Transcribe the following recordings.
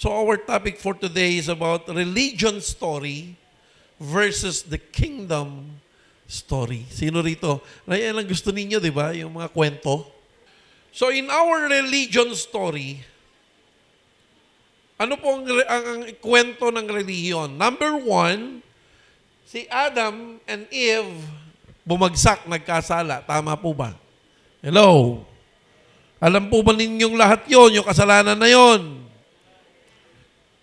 So our topic for today is about religion story versus the kingdom story. Sino rito? Yan ang gusto ninyo, di ba? Yung mga kwento. So in our religion story, ano po ang kwento ng relihiyon? Number one, si Adam and Eve bumagsak, nagkasala. Tama po ba? Hello? Alam po ba ninyong lahat yon, yung kasalanan na yon?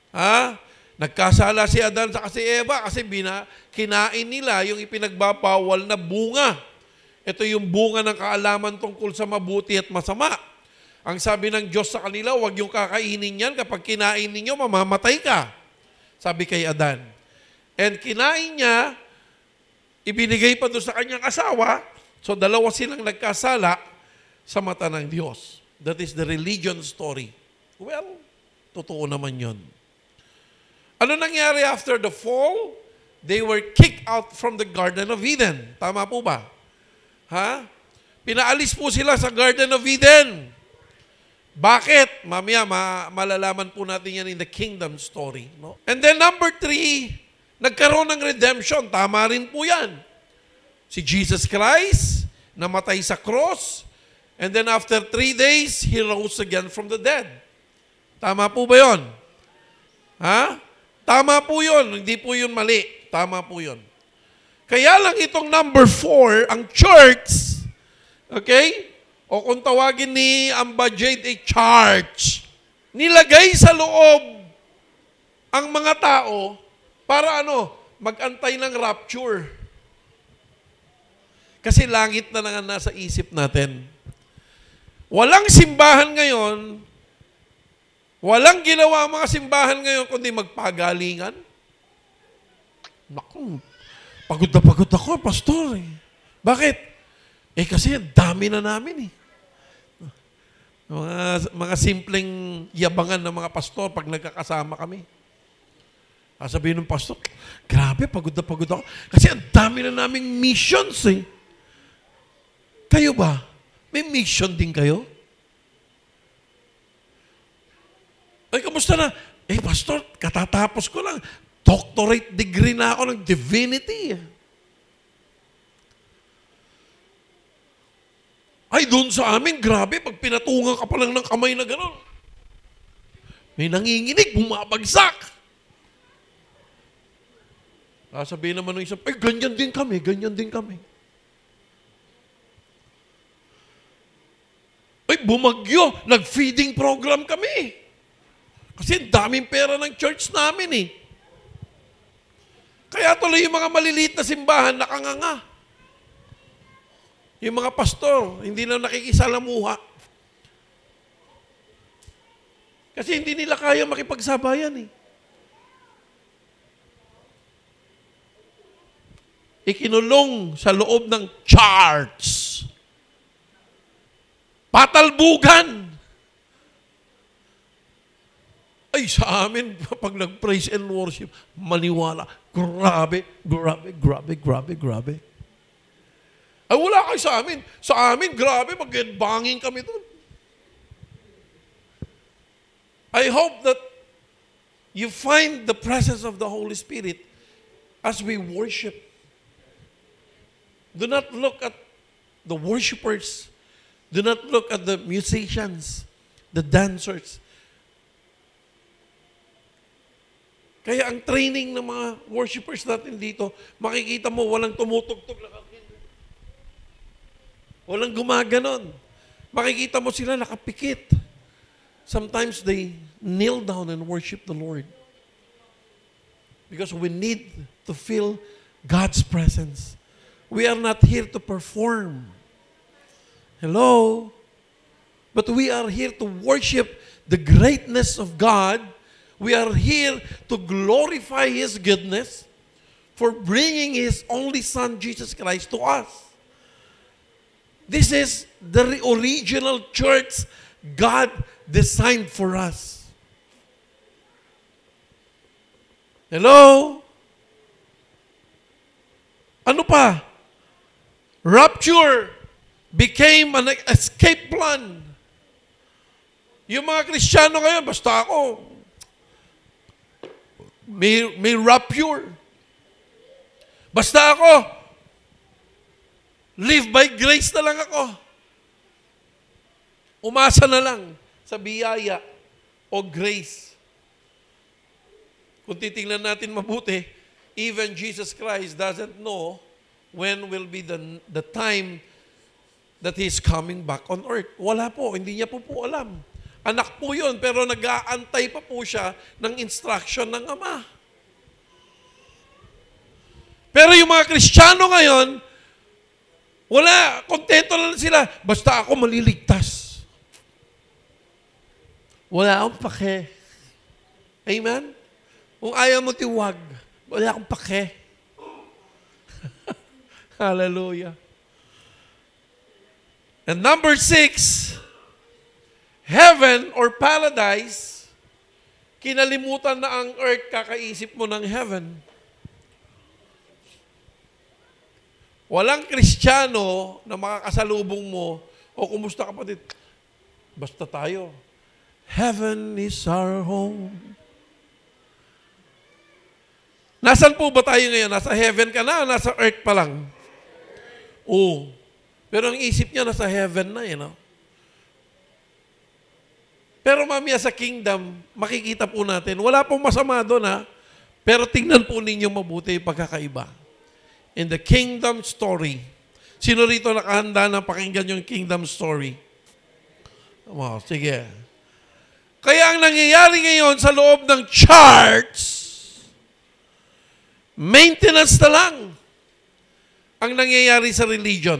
Ha? Nagkasala si Adan sa si Eva kasi kinain nila yung ipinagbabawal na bunga. Ito yung bunga ng kaalaman tungkol sa mabuti at masama. Ang sabi ng Diyos sa kanila, huwag yung kakainin yan. Kapag kinain ninyo, mamamatay ka. Sabi kay Adan. And kinain niya, ibinigay pa doon sa kanyang asawa, so dalawa silang nagkasala sa mata ng Diyos. That is the religion story. Well, totoo naman yun. Ano nangyari after the fall? They were kicked out from the Garden of Eden. Tama po ba? Ha? Pinaalis po sila sa Garden of Eden. Bakit? Mamaya, malalaman po natin yan in the kingdom story. No? And then number 3, nagkaroon ng redemption. Tama rin po yan. Si Jesus Christ, namatay sa cross, and then after 3 days, He rose again from the dead. Tama po ba yun? Ha? Tama po yun. Hindi po yun mali. Tama po yun. Kaya lang itong number 4, ang church, okay? O kung tawagin ni Amba Jade, church, nilagay sa loob ang mga tao para mag-antay ng rapture. Kasi langit na nga nasa isip natin. Walang simbahan ngayon, walang ginawa ang mga simbahan ngayon kundi magpagalingan. Naku, pagod na pagod ako, pastor. Bakit? Kasi dami na namin . Mga simpleng yabangan ng mga pastor pag nagkakasama kami. Sabihin ng pastor, grabe, pagod na pagod ako. Kasi ang dami na naming missions . Kayo ba? May mission din kayo? Kamusta na? Pastor, katatapos ko lang. Doctorate degree na ako ng divinity. Doon sa amin, grabe, pag pinatungan ka pa lang ng kamay na gano'n, may nanginginig, bumabagsak. Sabihin naman ng isang, ganyan din kami, ganyan din kami. Bumagyo, nag-feeding program kami. Kasi daming pera ng church namin . Kaya tuloy yung mga maliliit na simbahan nakanganga. Yung mga pastor, hindi na nakikisalamuha. Kasi hindi nila kaya makipagsabayan . Ikinulong sa loob ng church. Patalbugan. Sa amin, pag nag-praise and worship, maniwala. Grabe, grabe, grabe, grabe, grabe. Wala kayo sa amin. Sa amin, grabe, mag-banging kami doon. I hope that you find the presence of the Holy Spirit as we worship. Do not look at the worshipers. Do not look at the musicians, the dancers. Kaya ang training ng mga worshipers natin dito, makikita mo walang tumutugtog na kanina. Walang gumaganon. Makikita mo sila nakapikit. Sometimes they kneel down and worship the Lord. Because we need to feel God's presence. We are not here to perform. Hello? But we are here to worship the greatness of God. We are here to glorify His goodness for bringing His only Son, Jesus Christ, to us. This is the original church God designed for us. Hello? Ano pa? Rapture became an escape plan. Yung mga Kristiyano ngayon, basta ako, May rapture. Basta ako, live by grace na lang ako. Umasa na lang sa biyaya o grace. Kung titingnan natin mabuti, even Jesus Christ doesn't know when will be the time that He's coming back on earth. Wala po, hindi niya po alam. Anak po yun, pero nag-aantay pa po siya ng instruction ng Ama. Pero yung mga Kristiyano ngayon, wala, kontento lang sila. Basta ako maliligtas. Wala akong pake. Amen? Kung ayaw mo tiwag, wala akong pake. Hallelujah. And number 6, heaven or paradise, kinalimutan na ang earth, kakaisip mo ng heaven. Walang Kristiyano na makakasalubong mo, o kumusta kapatid? Basta tayo. Heaven is our home. Nasaan po ba tayo ngayon? Nasa heaven ka na o nasa earth pa lang? Oo. Pero ang isip niya nasa heaven na, no? Pero mamaya sa kingdom, makikita po natin, wala pong masama doon, ha? Pero tingnan po ninyo mabuti yung pagkakaiba. In the kingdom story, sino rito nakahanda na pakinggan yung kingdom story? Oh, sige. Kaya ang nangyayari ngayon sa loob ng church, maintenance na lang ang nangyayari sa religion.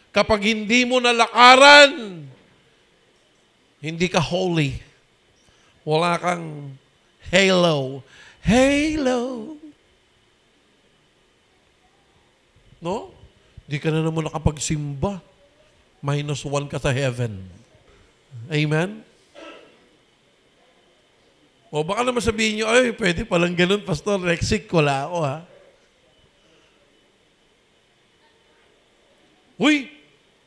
Kapag hindi mo nalakaran, hindi ka holy. Wala kang halo. Halo. No? Hindi ka na naman nakapagsimba. -1 ka sa heaven. Amen? O baka naman sabihin nyo, ay, pwede palang ganun, Pastor Rexic, wala ako, ha? Uy,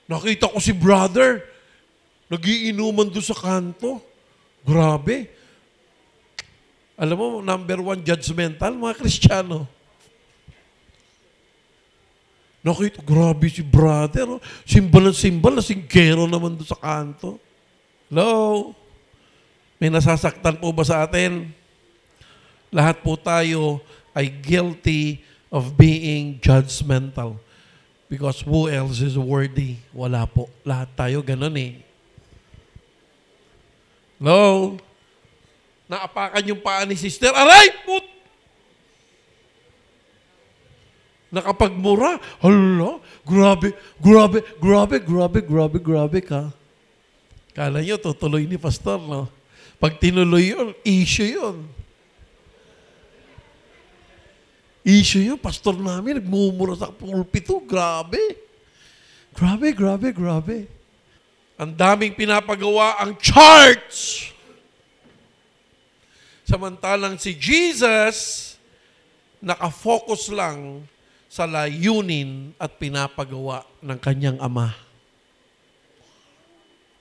nakita ko si brother, nagiinuman doon sa kanto. Grabe. Alam mo, number 1 judgmental, mga Kristiyano. Nakita, grabe si brother, simbal ng simbal, nasinggero naman doon sa kanto. Hello? May nasasaktan po ba sa atin? Lahat po tayo ay guilty of being judgmental. Because who else is worthy? Wala po. Lahat tayo ganun eh. No? Naapakan yung paa ni sister. Aray! Put! Nakapagmura. Hala! Grabe ka. Kala nyo, tutuloy ni Pastor, no? Pag tinuloy yun, issue yun. Issue yun. Pastor namin, nagmumura sa pulpito. Grabe. Ang daming pinapagawa ang church. Samantalang si Jesus, nakafocus lang sa layunin at pinapagawa ng kanyang Ama.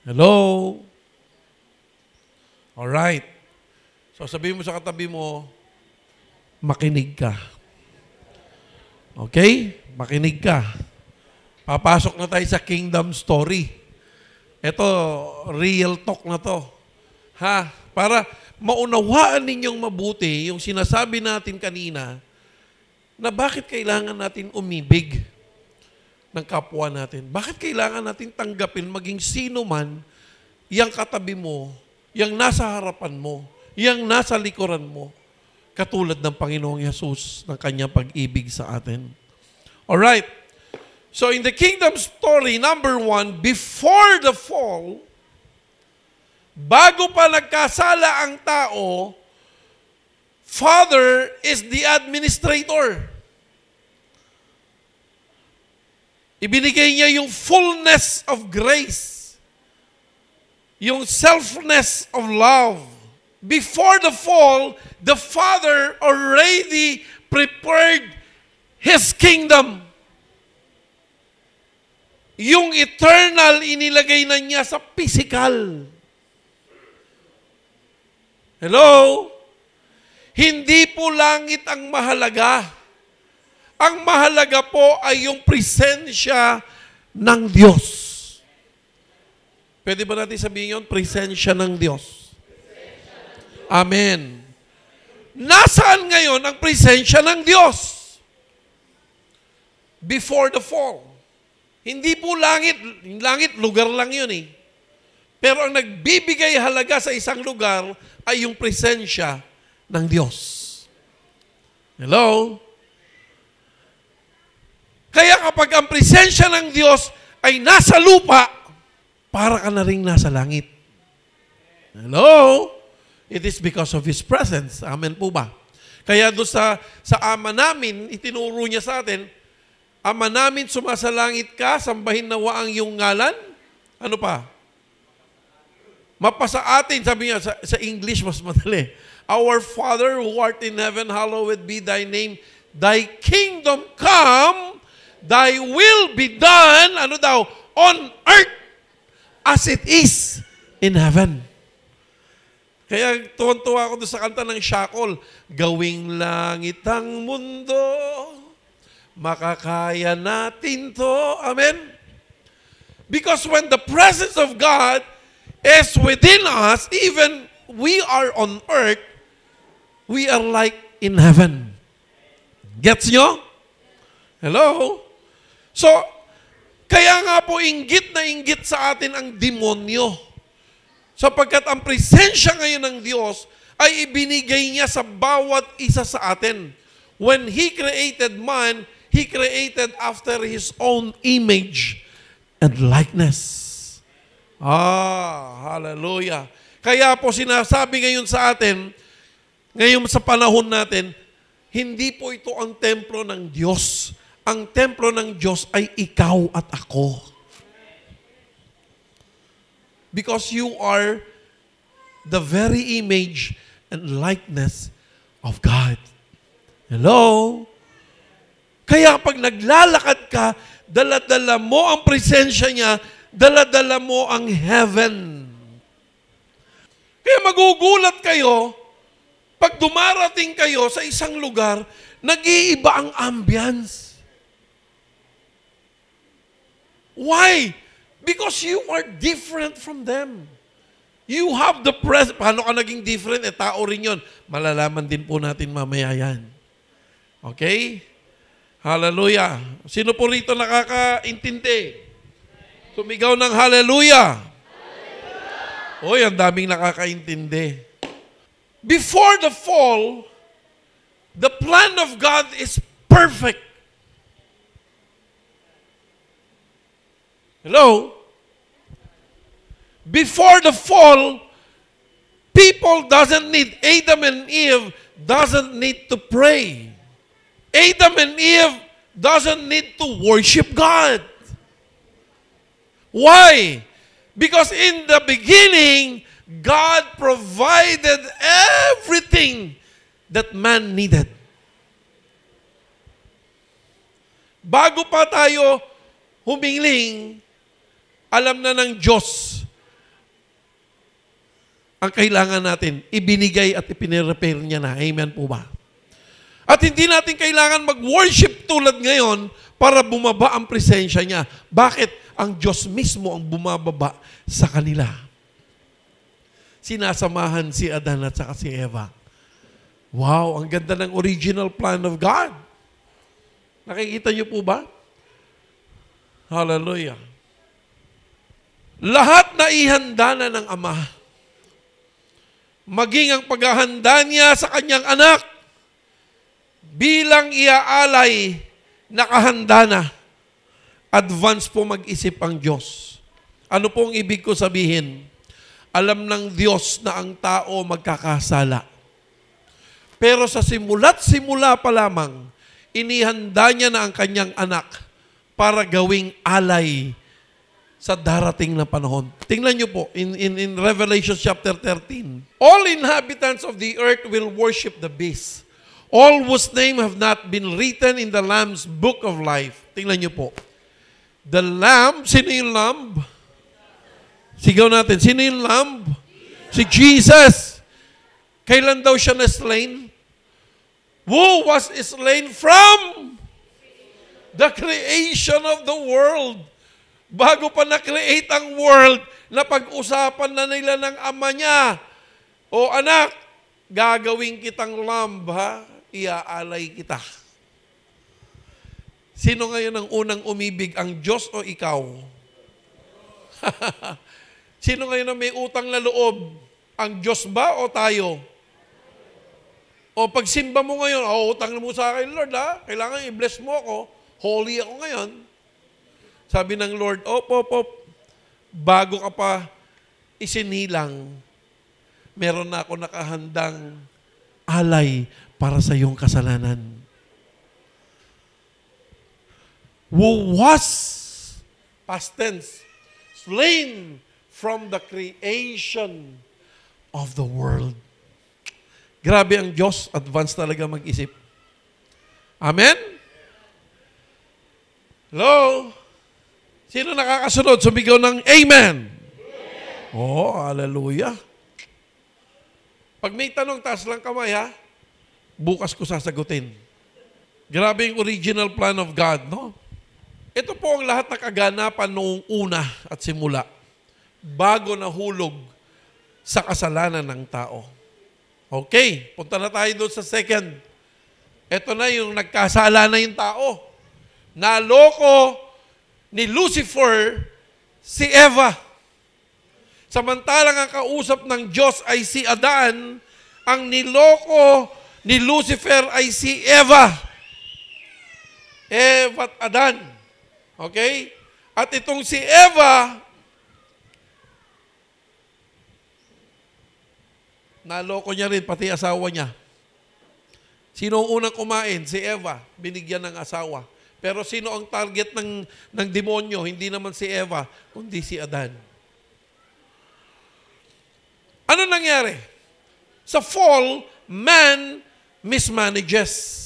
Hello? Alright. So sabihin mo sa katabi mo, makinig ka. Okay? Makinig ka. Papasok na tayo sa kingdom story. Ito, real talk na to. Ha? Para maunawaan ninyong mabuti yung sinasabi natin kanina na bakit kailangan natin umibig ng kapwa natin. Bakit kailangan natin tanggapin maging sino man yung katabi mo, yang nasa harapan mo, yang nasa likuran mo, katulad ng Panginoong Yesus ng kanyang pag-ibig sa atin. Alright. So in the kingdom story, number 1, before the fall, bago pa nagkasala ang tao, Father is the administrator. Ibinigay niya yung fullness of grace. Yung selfness of love. Before the fall, the Father already prepared His kingdom. Yung eternal, inilagay na niya sa physical. Hello? Hindi po langit ang mahalaga. Ang mahalaga po ay yung presensya ng Diyos. Pwede ba natin sabihin yun? Presensya ng Diyos. Amen. Nasaan ngayon ang presensya ng Diyos? Before the fall. Hindi po langit. Langit, lugar lang yun eh. Pero ang nagbibigay halaga sa isang lugar ay yung presensya ng Diyos. Hello? Kaya kapag ang presensya ng Diyos ay nasa lupa, para ka na rin nasa langit. Hello? It is because of His presence. Amen po ba? Kaya doon sa Ama namin, itinuro niya sa atin, Ama namin, sumasalangit ka, sambahin nawa ang iyong ngalan. Ano pa? Mapasa atin, sabi niya, sa English mas madali. Our Father who art in heaven, hallowed be thy name. Thy kingdom come, thy will be done, ano daw, on earth as it is in heaven. Kaya tuwan-tuwa ako doon sa kanta ng Shackle, gawing langit ang mundo, makakaya natin to. Amen? Because when the presence of God is within us, even we are on earth, we are like in heaven. Gets nyo? Hello? So, kaya nga po inggit na inggit sa atin ang demonyo. Sapagkat ang presensya ngayon ng Diyos ay ibinigay niya sa bawat isa sa atin. When He created man, He created after His own image and likeness. Hallelujah. Kaya po sinasabi ngayon sa atin, ngayon sa panahon natin, hindi po ito ang templo ng Diyos. Ang templo ng Diyos ay ikaw at ako. Because you are the very image and likeness of God. Hello? Kaya pag naglalakad ka, dala-dala mo ang presensya niya, dala-dala mo ang heaven. Kaya magugulat kayo, pag dumarating kayo sa isang lugar, nag-iiba ang ambience. Why? Because you are different from them. You have the presence. Paano ka naging different? Tao rin yun. Malalaman din po natin mamaya yan. Okay? Hallelujah. Sino po rito nakakaintindi? Sumigaw ng hallelujah. Oy, ang daming nakakaintindi. Before the fall, the plan of God is perfect. Hello? Before the fall, people doesn't need, Adam and Eve doesn't need to pray. Adam and Eve doesn't need to worship God. Why? Because in the beginning, God provided everything that man needed. Bago pa tayo humiling, alam na ng Diyos ang kailangan natin. Ibinigay at ipinirepair niya na. Amen po ba? At hindi natin kailangan mag-worship tulad ngayon para bumaba ang presensya niya. Bakit? Ang Diyos mismo ang bumababa sa kanila. Sinasamahan si Adan at saka si Eva. Wow, ang ganda ng original plan of God. Nakikita niyo po ba? Hallelujah. Lahat na ihanda na ng Ama. Maging ang paghahanda niya sa kanyang anak bilang iaalay, nakahanda na. Advance po mag-isip ang Diyos. Ano pong ibig ko sabihin? Alam ng Diyos na ang tao magkakasala. Pero sa simula't simula pa lamang, inihanda niya na ang kanyang anak para gawing alay sa darating na panahon. Tingnan niyo po, in Revelation chapter 13. All inhabitants of the earth will worship the beast, all whose name have not been written in the Lamb's book of life. Tingnan niyo po. The Lamb, sino yung Lamb? Sigaw natin, sino yung Lamb? Si Jesus. Kailan daw siya na-slain? who was slain from the creation of the world. Bago pa na-create ang world, napag-usapan na nila ng ama niya, o anak, gagawin kitang lamb, ha? Iaalay kita. Sino ngayon ang unang umibig, ang Diyos o ikaw? Sino ngayon ang may utang na loob? Ang Diyos ba o tayo? O pagsimba mo ngayon, utang na mo sa akin, Lord, ha? Kailangan i-bless mo ako. Holy ako ngayon. Sabi ng Lord, bago ka pa isinilang, meron na ako nakahandang alay para sa iyong kasalanan. Who was, past tense, slain from the creation of the world. Grabe ang Diyos, advance talaga mag-isip. Amen? Hello? Sino nakakasunod? Sumigaw ng Amen. Oh, hallelujah. Pag may tanong, taas lang kamay, ha? Bukas ko sasagutin. Grabe yung original plan of God, no? Ito po ang lahat na kaganapan noong una at simula, bago nahulog sa kasalanan ng tao. Okay, punta na tayo doon sa second. Ito na yung nagkasala na yung tao. Naloko ni Lucifer si Eva. Samantalang ang kausap ng Diyos ay si Adan, ang niloko ni Lucifer ay si Eva. Eva at Adan. Okay? At itong si Eva, naloko niya rin pati asawa niya. Sino ang unang kumain? Si Eva, binigyan ng asawa. Pero sino ang target ng demonyo? Hindi naman si Eva, kundi si Adan. Ano nangyari? Sa fall, man mismanages.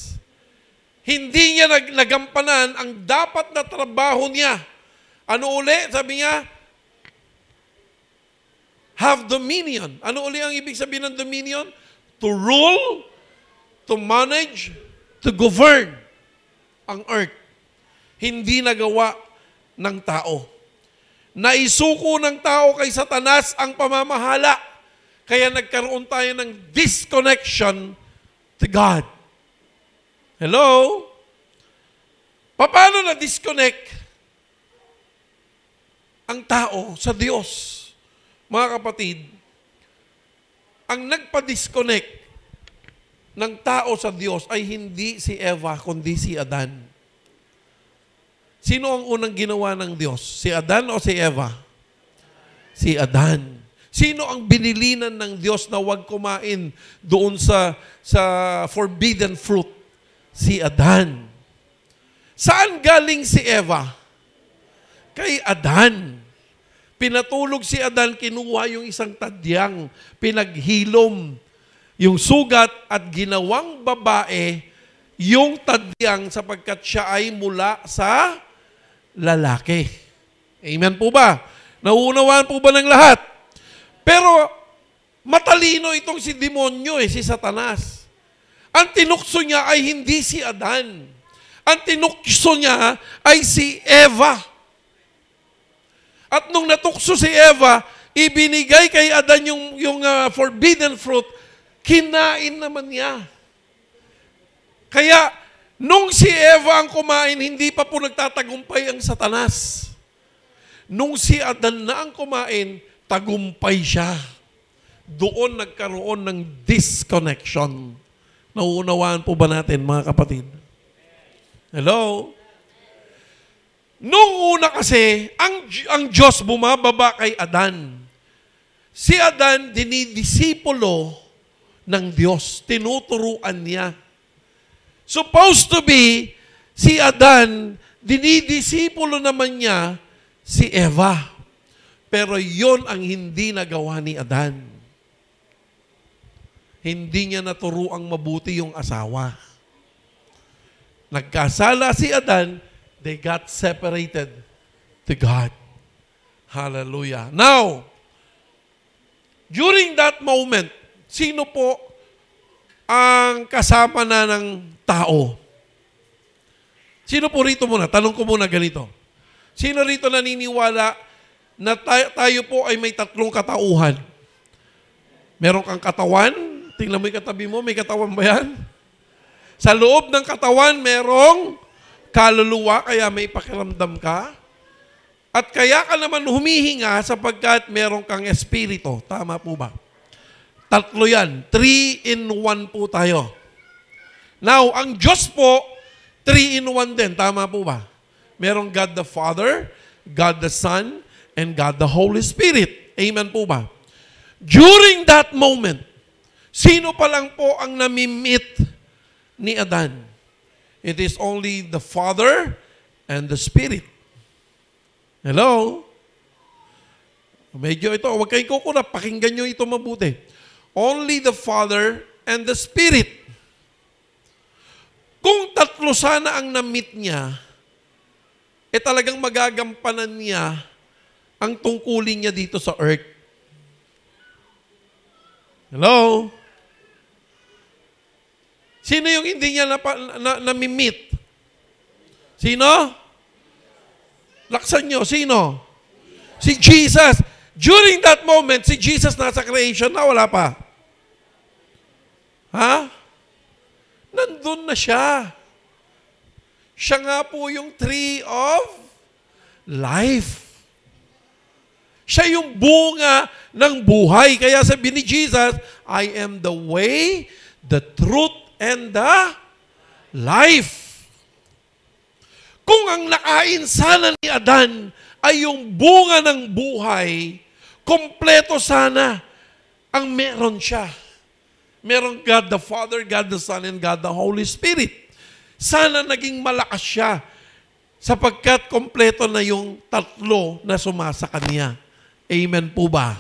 Hindi niya nagampanan ang dapat na trabaho niya. Ano uli? Sabi niya, have dominion. Ano uli ang ibig sabihin ng dominion? To rule, to manage, to govern ang earth. Hindi nagawa ng tao. Naisuko ng tao kay Satanas ang pamamahala. Kaya nagkaroon tayo ng disconnection to God. Hello? Paano na-disconnect ang tao sa Diyos? Mga kapatid, ang nagpa-disconnect ng tao sa Diyos ay hindi si Eva, kundi si Adan. Sino ang unang ginawa ng Diyos? Si Adan o si Eva? Si Adan. Sino ang binilinan ng Diyos na huwag kumain doon sa forbidden fruit? Si Adan. Saan galing si Eva? Kay Adan. Pinatulog si Adan, kinuha yung isang tadyang, pinaghilom yung sugat at ginawang babae yung tadyang sapagkat siya ay mula sa lalaki. Amen po ba? Nauunawaan po ba ng lahat? Pero matalino itong si demonyo, si Satanas. Ang tinukso niya ay hindi si Adan. Ang tinukso niya ay si Eva. At nung natukso si Eva, ibinigay kay Adan yung forbidden fruit, kinain naman niya. Kaya, nung si Eva ang kumain, hindi pa po nagtatagumpay ang Satanas. Nung si Adan na ang kumain, tagumpay siya. Doon nagkaroon ng disconnection. Nauunawaan po ba natin, mga kapatid? Hello? Nung una kasi, ang Diyos bumababa kay Adan. Si Adan, dinidisipulo ng Diyos. Tinuturuan niya. Supposed to be, si Adan, dinidisipulo naman niya si Eva. Pero yon ang hindi nagawa ni Adan. Hindi niya naturuang mabuti yung asawa. Nagkasala si Adan, they got separated to God. Hallelujah. Now, during that moment, sino po ang kasama na ng tao. Sino po rito muna? Tanong ko muna ganito. Sino rito naniniwala na tayo po ay may tatlong katauhan? Meron kang katawan? Tingnan mo yung katabi mo, may katawan ba yan? Sa loob ng katawan, merong kaluluwa, kaya may pakiramdam ka. At kaya ka naman humihinga sapagkat meron kang espiritu. Tama po ba? Tatlo yan. 3 in 1 po tayo. Now, ang Diyos po, 3 in 1 din. Tama po ba? Merong God the Father, God the Son, and God the Holy Spirit. Amen po ba? During that moment, sino pa lang po ang namimit ni Adan? It is only the Father and the Spirit. Hello? Medyo ito, huwag kayong kukunap. Pakinggan nyo ito mabuti. Only the Father and the Spirit. Kung tatlo sana ang na-meet niya, talagang magagampanan niya ang tungkulin niya dito sa earth. Hello? Sino yung hindi niya na-meet? Sino? Laksan nyo, sino? Si Jesus. During that moment, si Jesus nasa creation na, wala pa. Ha? Nandun na siya. Siya nga po yung tree of life. Siya yung bunga ng buhay. Kaya sabi ni Jesus, I am the way, the truth, and the life. Kung ang nakain sana ni Adan ay yung bunga ng buhay, kompleto sana ang meron siya. Merong God the Father, God the Son, and God the Holy Spirit. Sana naging malakas siya sapagkat kompleto na yung tatlo na sumasa kanya. Amen po ba?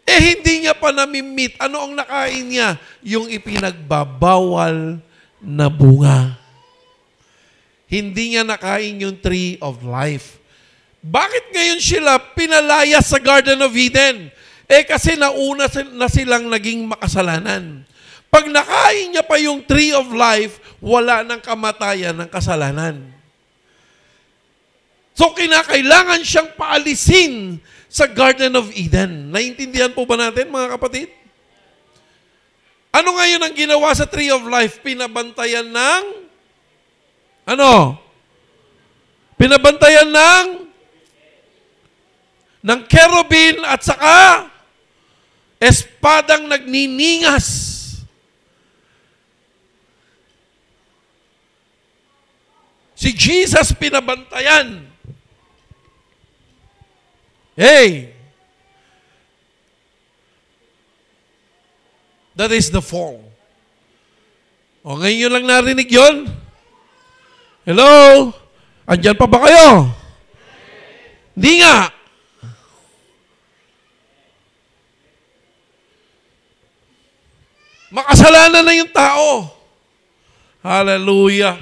Hindi niya pa namimit. Ano ang nakain niya? Yung ipinagbabawal na bunga. Hindi niya nakain yung tree of life. Bakit ngayon sila pinalaya sa Garden of Eden? Kasi nauna na silang naging makasalanan. Pag nakain niya pa yung tree of life, wala nang kamatayan ng kasalanan. So, kinakailangan siyang paalisin sa Garden of Eden. Naintindihan po ba natin, mga kapatid? Ano ngayon ang ginawa sa tree of life? Pinabantayan ng Pinabantayan ng cherubim at saka espadang nagniningas. Si Jesus pinabantayan. That is the fall. Ngayon nyo lang narinig yon? Hello? Andyan pa ba kayo? Hindi nga. Makasalanan na yung tao. Hallelujah.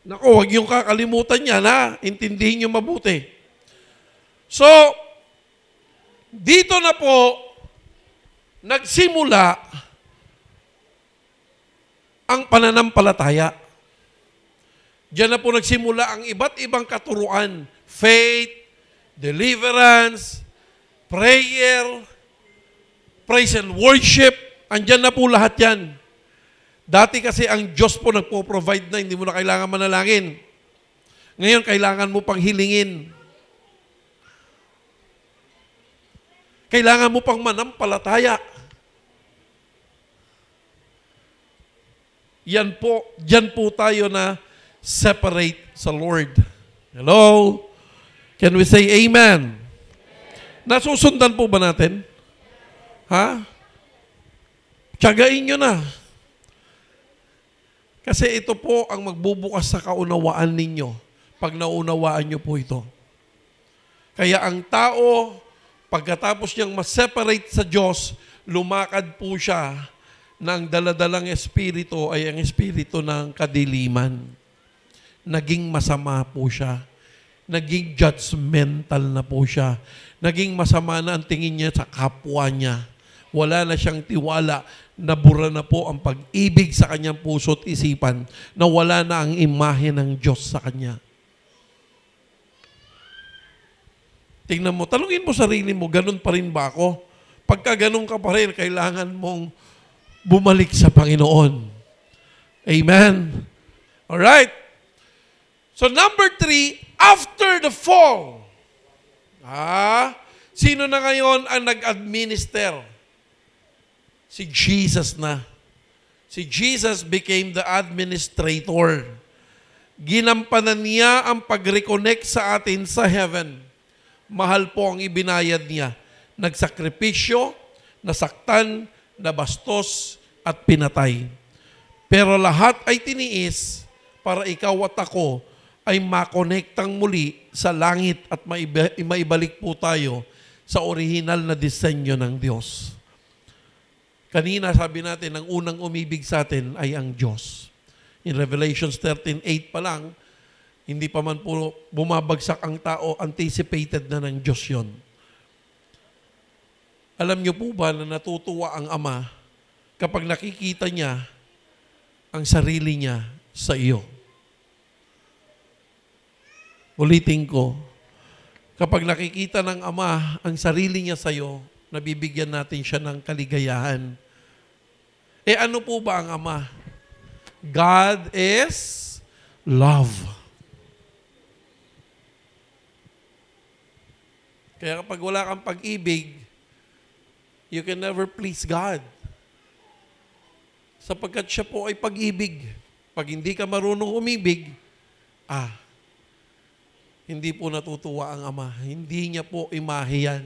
Naku, huwag yung kakalimutan yan, ha? Intindihin nyo mabuti. So, dito na po, nagsimula ang pananampalataya. Diyan na po nagsimula ang iba't ibang katuruan. Faith, deliverance, prayer, praise and worship. Andyan na po lahat yan. Dati kasi ang Diyos po nagpo-provide na, hindi mo na kailangan manalangin. Ngayon, kailangan mo pang hilingin. Kailangan mo pang manampalataya. Diyan po tayo na separate sa Lord. Hello? Can we say amen? Nasusundan po ba natin? Ha? Tiyagain nyo na. Kasi ito po ang magbubukas sa kaunawaan ninyo pag naunawaan nyo po ito. Kaya ang tao, pagkatapos niyang ma-separate sa Diyos, lumakad po siya ng daladalang espiritu ay ang espiritu ng kadiliman. Naging masama po siya. Naging judgmental na po siya. Naging masama na ang tingin niya sa kapwa niya. wala na siyang tiwala, nabura na po ang pag-ibig sa kanyang puso at isipan, na wala na ang imahe ng Diyos sa kanya. Tingnan mo, tanungin mo sarili mo, ganun pa rin ba ako? Pagka ganun ka pa rin, kailangan mong bumalik sa Panginoon. Amen? Alright? So number 3, after the fall, sino na ngayon ang nag-administer? Si Jesus na. Si Jesus became the administrator. Ginampanan niya ang pag-reconnect sa atin sa heaven. Mahal po ang ibinayad niya. Nagsakripisyo, nasaktan, nabastos, at pinatay. Pero lahat ay tiniis para ikaw at ako ay makonektang muli sa langit at maibalik po tayo sa orihinal na disenyo ng Diyos. Kanina sabi natin, ang unang umibig sa atin ay ang Diyos. In Revelations 13:8 pa lang, hindi pa man po bumabagsak ang tao, anticipated na ng Diyos yon. Alam niyo po ba na natutuwa ang Ama kapag nakikita niya ang sarili niya sa iyo? Ulitin ko, kapag nakikita ng Ama ang sarili niya sa iyo, nabibigyan natin siya ng kaligayahan. Ano po ba ang Ama? God is love. Kaya kapag wala kang pag-ibig, you can never please God. Sapagkat siya po ay pag-ibig. Pag hindi ka marunong umibig, hindi po natutuwa ang Ama. Hindi niya po imahe yan.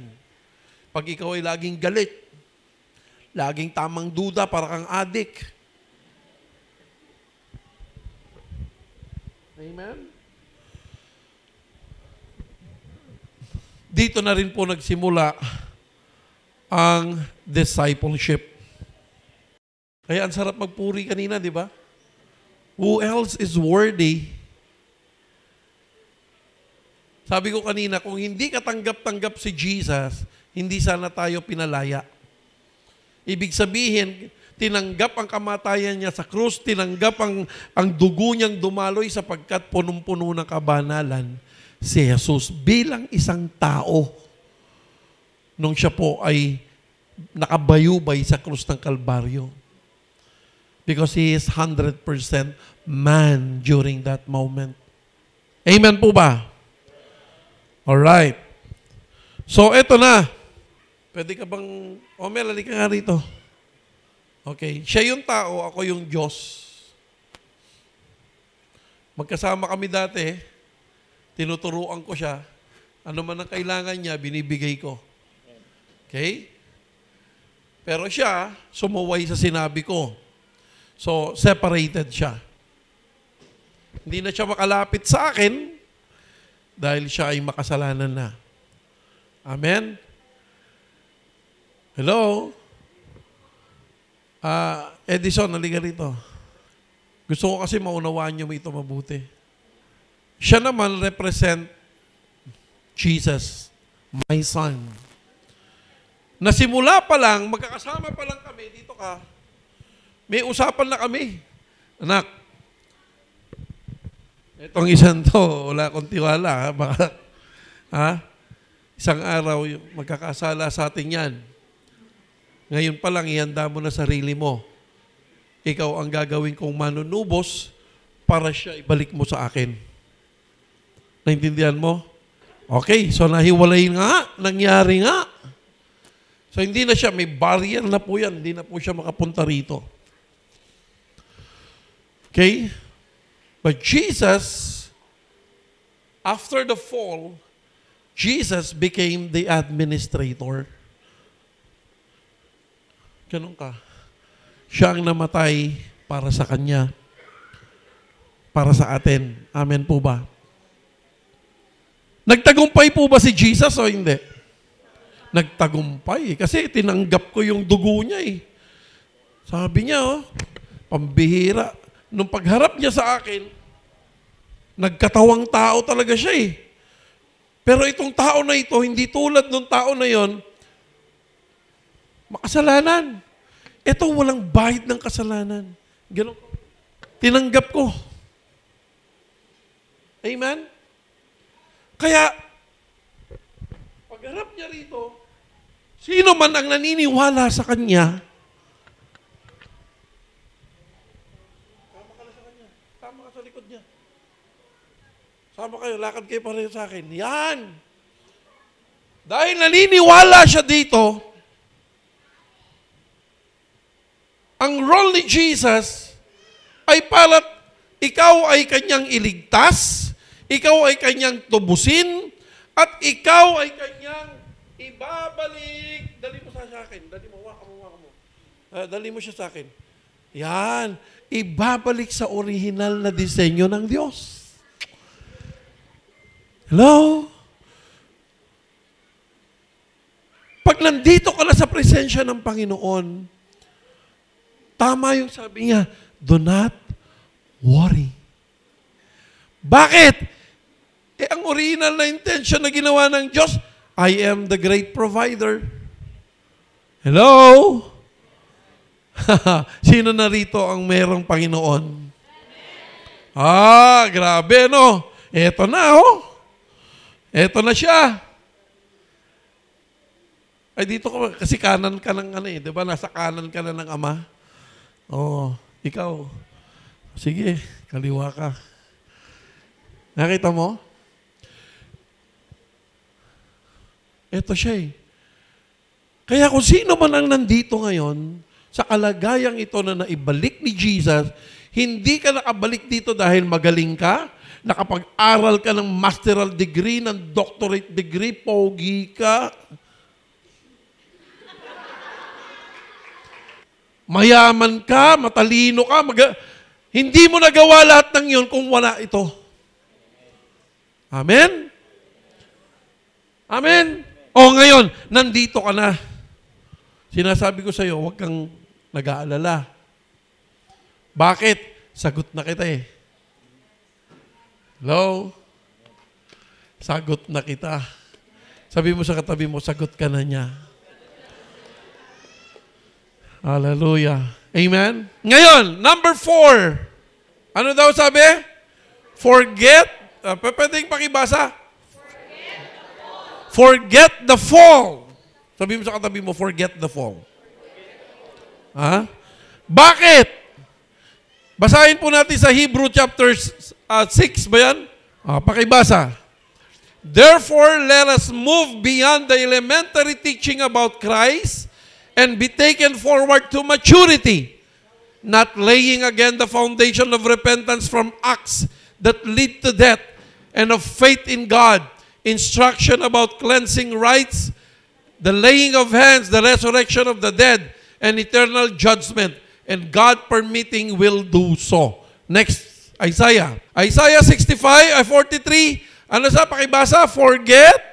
Pag ikaw ay laging galit, laging tamang duda, para kang adik. Amen? Dito na rin po nagsimula ang discipleship. Kaya ang sarap magpuri kanina, di ba? Who else is worthy? Sabi ko kanina, kung hindi katanggap-tanggap si Jesus, hindi sana tayo pinalaya. Ibig sabihin, tinanggap ang kamatayan niya sa krus, tinanggap ang dugo niyang dumaloy sapagkat punong-puno ng kabanalan si Jesus bilang isang tao nung siya po ay nakabayubay sa krus ng Kalbaryo. Because He is 100% man during that moment. Amen po ba? Alright. So, eto na. Pwede ka bang, Mel, halika nga rito. Okay. Siya yung tao, ako yung Diyos. Magkasama kami dati, tinuturuan ko siya. Ano man ang kailangan niya, binibigay ko. Okay? Pero siya, sumuway sa sinabi ko. So, separated siya. Hindi na siya makalapit sa akin dahil siya ay makasalanan na. Amen? Hello? Edison, naliga rito. Gusto ko kasi maunawaan niyo ito mabuti. Siya naman represent Jesus, my son. Nasimula pa lang, magkakasama pa lang kami, dito ka, may usapan na kami. Anak, itong isang to, wala akong tiwala. Baka, isang araw, magkakasala sa atin yan. Ngayon pa lang, ihanda mo na sarili mo. Ikaw ang gagawin kong manunubos para siya ibalik mo sa akin. Naintindihan mo? Okay, so nahiwalay nga, nangyari nga. So hindi na siya, may barrier na po yan, hindi na po siya makapunta rito. Okay? But Jesus, after the fall, Jesus became the administrator. Ganun ka. Siya ang namatay para sa Kanya. Para sa atin. Amen po ba? Nagtagumpay po ba si Jesus o hindi? Nagtagumpay. Kasi tinanggap ko yung dugo niya eh. Sabi niya, pambihira. Nung pagharap niya sa akin, nagkatawang tao talaga siya eh. Pero itong tao na ito, hindi tulad ng tao na yon, Makasalanan. Ito walang bahid ng kasalanan. Ganun. Tinanggap ko. Amen? Kaya, pagharap niya rito, sino man ang naniniwala sa Kanya, tama ka na sa Kanya. Tama ka sa likod niya. Sama kayo, lakad kayo pareho sa akin. Yan. Dahil naniniwala siya dito, ang role ni Jesus ay para ikaw ay Kanyang iligtas, ikaw ay Kanyang tubusin, at ikaw ay Kanyang ibabalik. Dali mo sa akin. Dali mo, waka mo. Dali mo siya sa akin. Yan. Ibabalik sa original na disenyo ng Diyos. Hello? Pag nandito ka na sa presensya ng Panginoon, tama yung sabi niya, do not worry. Bakit? Ang original na intention na ginawa ng Diyos, I am the great provider. Hello? Sino na rito ang merong Panginoon? Grabe, no? Eto na, Eto na siya. Ay, dito ka, kasi kanan ka ng di ba? Nasa kanan ka na ng Ama. Ikaw. Sige, kaliwa ka. Nakita mo? Ito siya Kaya kung sino man ang nandito ngayon, sa kalagayang ito na naibalik ni Jesus, hindi ka nakabalik dito dahil magaling ka, nakapag-aral ka ng masteral degree, ng doctorate degree, pogi ka, mayaman ka, matalino ka, hindi mo nagawa lahat ng yun kung wala ito. Amen? Amen? Ngayon, nandito ka na. Sinasabi ko sa iyo, huwag kang nag-aalala. Bakit? Sagot na kita Hello? Sagot na kita. Sabi mo sa katabi mo, sagot ka na niya. Hallelujah. Amen? Ngayon, number 4. Ano daw sabi? Forget. Pwedeng pakibasa? Forget the fall. Sabi mo sa katabi mo, forget the fall. Bakit? Basahin po natin sa Hebrew chapter 6 ba yan? Pakibasa. Therefore, let us move beyond the elementary teaching about Christ and be taken forward to maturity, not laying again the foundation of repentance from acts that lead to death, and of faith in God, instruction about cleansing rites, the laying of hands, the resurrection of the dead, and eternal judgment, and God permitting will do so. Next, Isaiah. Isaiah 43, ano sa pakibasa? Forget.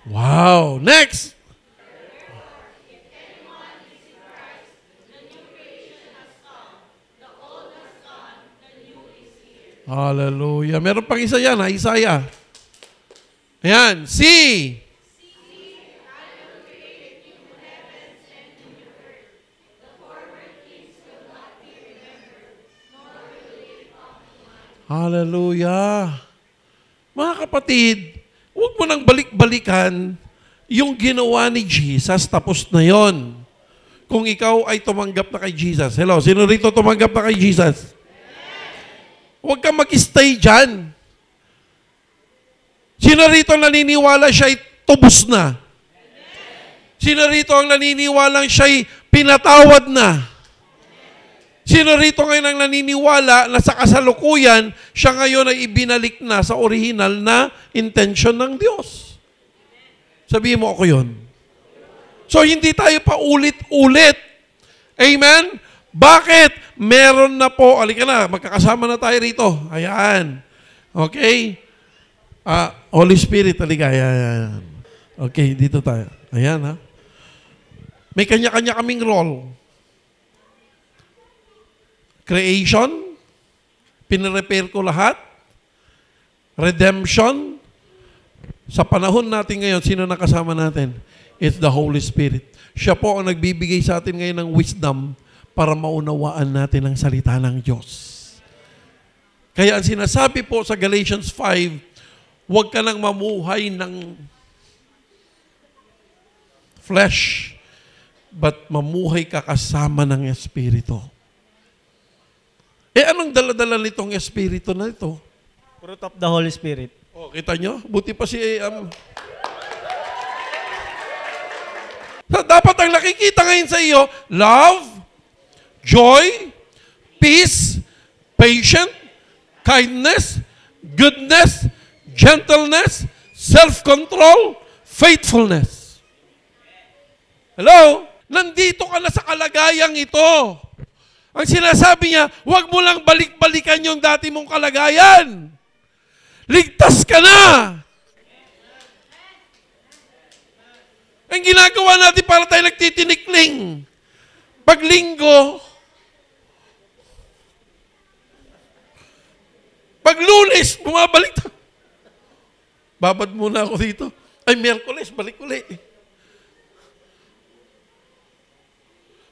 Wow. Next. Hallelujah. Meron pang isa yan, Isaiah. Ayan. See. Hallelujah. Mga kapatid, huwag mo nang balik-balikan yung ginawa ni Jesus, tapos na yon. Kung ikaw ay tumanggap na kay Jesus. Hello, sino rito tumanggap na kay Jesus? Huwag kang mag-stay dyan. Sino rito naniniwala siya'y tubos na? Sino rito ang naniniwalang siya'y pinatawad na? Sino rito ngayon ang naniniwala na sa kasalukuyan, siya ngayon ay ibinalik na sa original na intention ng Diyos? Sabihin mo ako yun. So, hindi tayo pa ulit-ulit. Amen? Bakit? Meron na po. Halika na, magkakasama na tayo rito. Ayan. Okay? Holy Spirit, halika. Ayan. Okay, dito tayo. Ayan, ha? May kanya-kanya kaming role. Creation, pinrepair ko lahat. Redemption. Sa panahon natin ngayon, sino nakasama natin? It's the Holy Spirit. Siya po ang nagbibigay sa atin ngayon ng wisdom para maunawaan natin ang salita ng Diyos. Kaya ang sinasabi po sa Galatians 5, huwag ka nang mamuhay ng flesh, but mamuhay ka kasama ng Espiritu. Anong dala-dala nitong Espiritu na ito? Fruit of the Holy Spirit. Oh, kita nyo? Buti pa si dapat ang nakikita ngayon sa iyo, love, joy, peace, patience, kindness, goodness, gentleness, self-control, faithfulness. Hello? Nandito ka na sa kalagayang ito. Ang sinasabi niya, huwag mo lang balik-balikan yung dati mong kalagayan. Ligtas ka na. Ang ginagawa natin para tayo nagtitinikling. Pag linggo, pag Lunes, bumabalik. Babad muna ako dito. Ay, Miyerkules, balik ulit.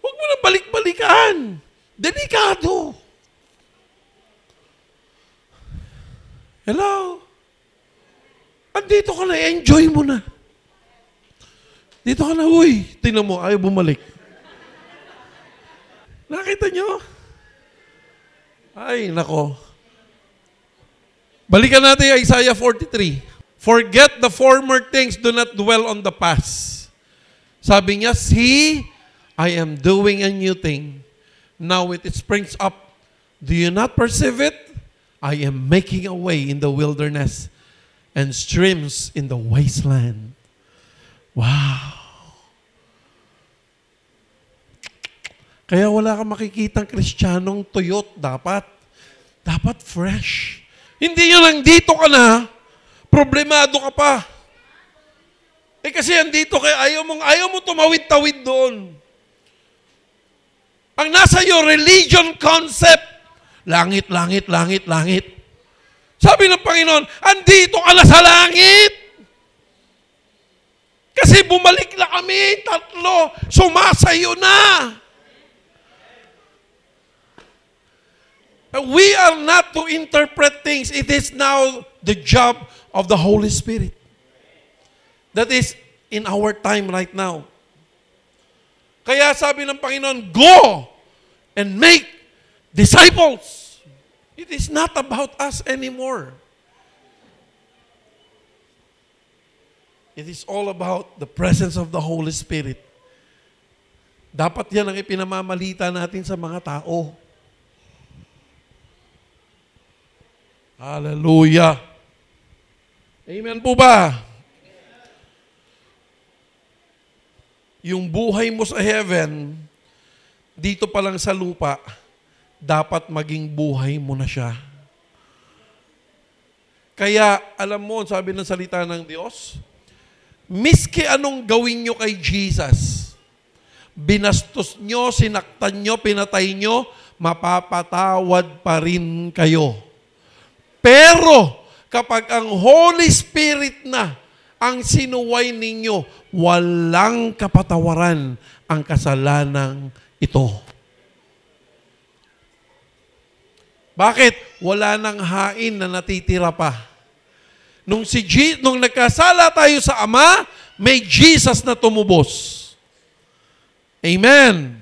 Huwag mo na balik-balikan. Delikado. Hello? Andito ka na, enjoy mo na. Dito ka na, uy. Tingnan mo, ayaw bumalik. Nakita nyo? Ay, nako. Balikan natin Isaiah 43. Forget the former things, do not dwell on the past. Sabi niya, see, I am doing a new thing. Now it springs up. Do you not perceive it? I am making a way in the wilderness and streams in the wasteland. Wow. Kaya wala kang makikitang Kristiyanong tuyot dapat. Dapat fresh. Hindi yun lang dito ka na, problemado ka pa. Kasi andito kaya ayaw mo tumawid-tawid doon. Ang nasa iyo, religion concept. Langit, langit, langit, langit. Sabi ng Panginoon, andito ka na sa langit. Kasi bumalik na kami, 3, sumasayo na. We are not to interpret things. It is now the job of the Holy Spirit. That is in our time right now. Kaya sabi ng Panginoon, go and make disciples. It is not about us anymore. It is all about the presence of the Holy Spirit. Dapat yan ang ipinamamalita natin sa mga tao. Hallelujah. Amen po ba? Yung buhay mo sa heaven, dito pa lang sa lupa, dapat maging buhay mo na siya. Kaya, alam mo, sabi ng salita ng Diyos, miski anong gawin nyo kay Jesus, binastos nyo, sinaktan nyo, pinatay nyo, mapapatawad pa rin kayo. Pero, kapag ang Holy Spirit na ang sinuway ninyo, walang kapatawaran ang kasalanang ito. Bakit? Wala nang hain na natitira pa. Nung nagkasala tayo sa Ama, may Jesus na tumubos. Amen.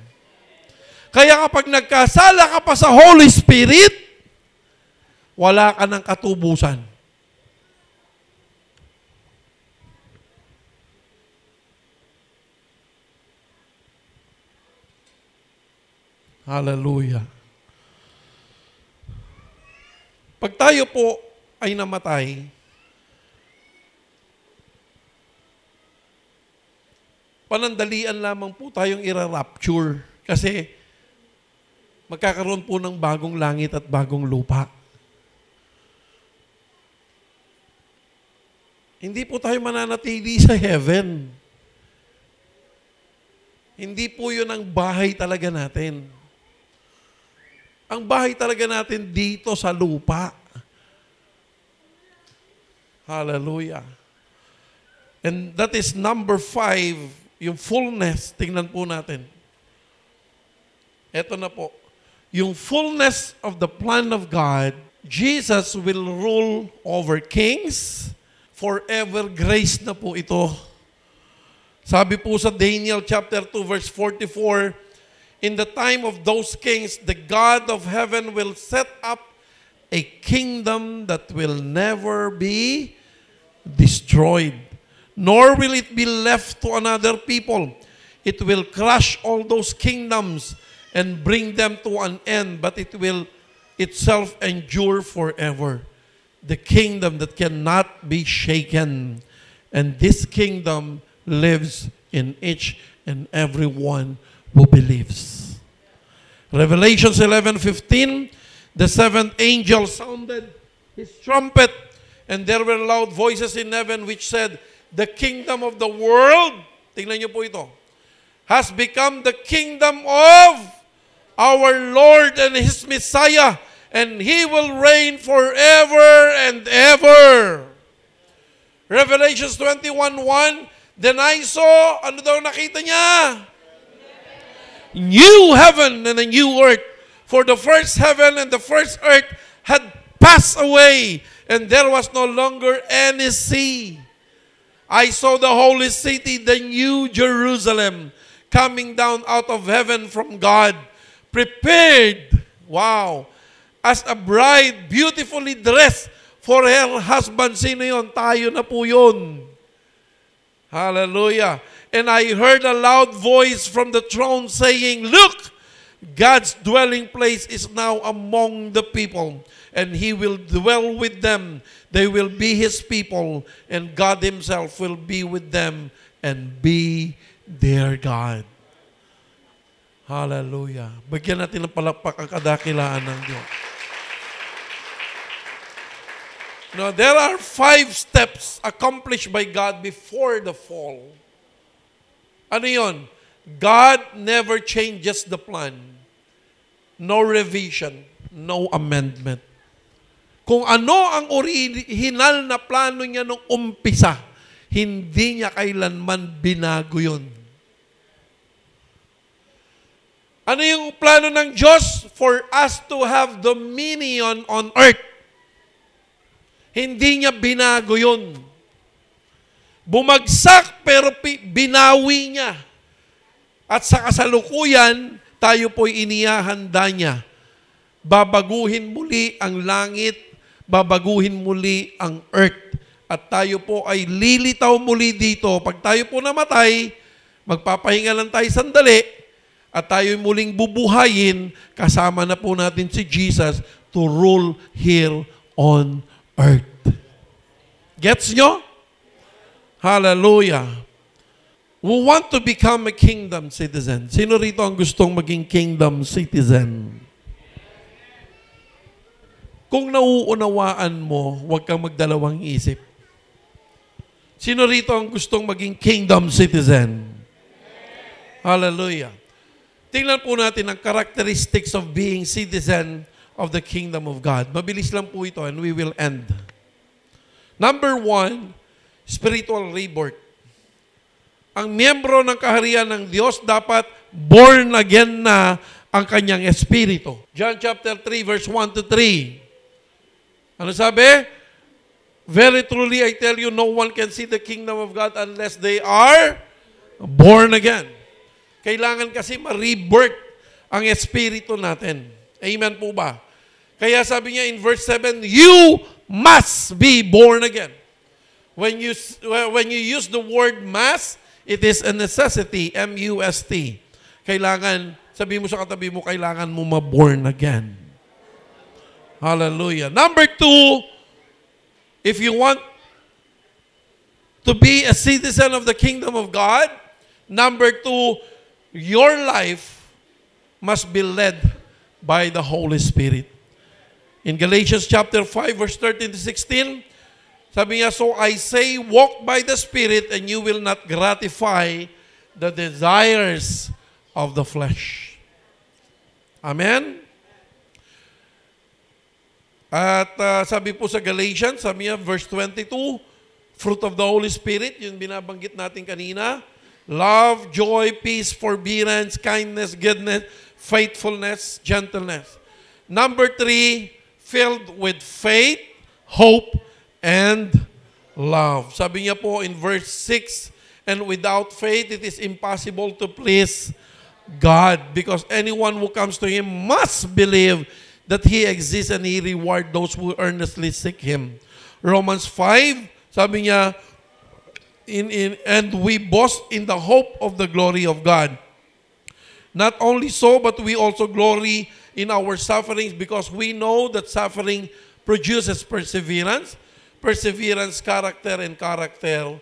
Kaya kapag nagkasala ka pa sa Holy Spirit, wala ka ng katubusan. Hallelujah. Pag tayo po ay namatay, panandalian lamang po tayong ira-rapture kasi magkakaroon po ng bagong langit at bagong lupa. Hindi po tayo mananatili sa heaven. Hindi po yun ang bahay talaga natin. Ang bahay talaga natin dito sa lupa. Hallelujah. And that is number 5, yung fullness. Tingnan po natin. Ito na po. Yung fullness of the plan of God, Jesus will rule over kings. Forever grace na po ito. Sabi po sa Daniel chapter 2 verse 44, in the time of those kings, the God of heaven will set up a kingdom that will never be destroyed, nor will it be left to another people. It will crush all those kingdoms and bring them to an end, but it will itself endure forever. The kingdom that cannot be shaken. And this kingdom lives in each and every one who believes. Revelations 11:15, the seventh angel sounded his trumpet, and there were loud voices in heaven which said, the kingdom of the world, tingnan niyo po ito, has become the kingdom of our Lord and His Messiah, and He will reign forever and ever. Revelations 21:1, then I saw, ano daw nakita niya? New heaven and a new earth. For the first heaven and the first earth had passed away, and there was no longer any sea. I saw the holy city, the new Jerusalem, coming down out of heaven from God, prepared, wow, as a bride beautifully dressed for her husband. Sino yun? Tayo na po yun. Hallelujah. And I heard a loud voice from the throne saying, look, God's dwelling place is now among the people, and He will dwell with them. They will be His people, and God Himself will be with them and be their God. Hallelujah. Bigyan natin ng palakpak ang kadakilaan ng Diyos. Now, there are 5 steps accomplished by God before the fall. Ano yon? God never changes the plan. No revision, no amendment. Kung ano ang original na plano niya nung umpisa, hindi niya kailanman binago yun. Ano yung plano ng Diyos? For us to have dominion on earth. Hindi niya binago yun. Bumagsak pero binawi niya. At sa kasalukuyan, tayo po'y inihahanda niya. Babaguhin muli ang langit, babaguhin muli ang earth. At tayo po ay lilitaw muli dito. Pag tayo po namatay, magpapahinga lang tayo sandali, at tayo muling bubuhayin, kasama na po natin si Jesus to rule here on earth. Gets nyo? Hallelujah. We want to become a kingdom citizen. Sino rito ang gustong maging kingdom citizen? Kung nauunawaan mo, huwag kang magdalawang isip. Sino rito ang gustong maging kingdom citizen? Hallelujah. Tingnan po natin ang characteristics of being citizen of the kingdom of God. Mabilis lang po ito and we will end. Number 1, spiritual rebirth. Ang miyembro ng kaharian ng Diyos dapat born again na ang kanyang espiritu. John chapter 3 verse 1 to 3. Ano sabi? Very truly I tell you, no one can see the kingdom of God unless they are born again. Kailangan kasi ma-rebirth ang espiritu natin. Amen po ba? Kaya sabi niya in verse 7, you must be born again. When you use the word must, it is a necessity, M-U-S-T. Kailangan, sabi mo sa katabi mo, kailangan mo ma-born again. Hallelujah. Number 2, if you want to be a citizen of the kingdom of God, number 2, your life must be led by the Holy Spirit. In Galatians chapter 5, verse 13 to 16, sabi niya, so I say, walk by the Spirit and you will not gratify the desires of the flesh. Amen? At sabi po sa Galatians, sabi niya, verse 22, fruit of the Holy Spirit, yung binabanggit natin kanina, love, joy, peace, forbearance, kindness, goodness, faithfulness, gentleness. Number 3, filled with faith, hope, and love. Sabi niya po in verse 6, and without faith, it is impossible to please God, because anyone who comes to Him must believe that He exists and He reward those who earnestly seek Him. Romans 5, sabi niya, and we boast in the hope of the glory of God. Not only so, but we also glory in our sufferings, because we know that suffering produces perseverance, perseverance, character, and character,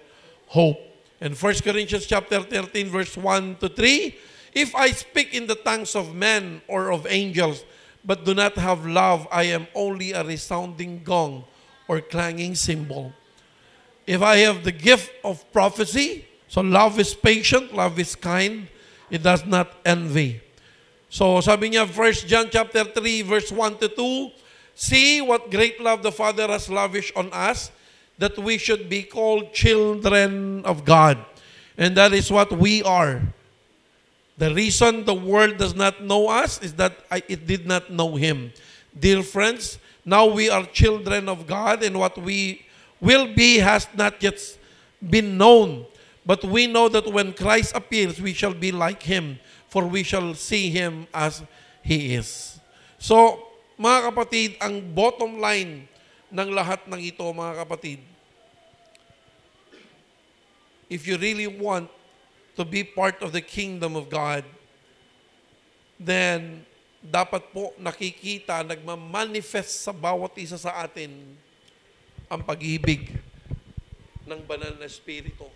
hope. And 1 Corinthians chapter 13, verse 1 to 3, if I speak in the tongues of men or of angels, but do not have love, I am only a resounding gong or clanging cymbal. If I have the gift of prophecy, so love is patient, love is kind, it does not envy. So sabi niya, 1 John chapter 3, verse 1 to 2, see what great love the Father has lavished on us, that we should be called children of God. And that is what we are. The reason the world does not know us is that it did not know Him. Dear friends, now we are children of God, and what we will be has not yet been known. But we know that when Christ appears, we shall be like Him, for we shall see Him as He is. So, mga kapatid, ang bottom line ng lahat ng ito, mga kapatid, if you really want to be part of the kingdom of God, then dapat po nakikita, nagmamanifest sa bawat isa sa atin ang pag-ibig ng banal na Espiritu.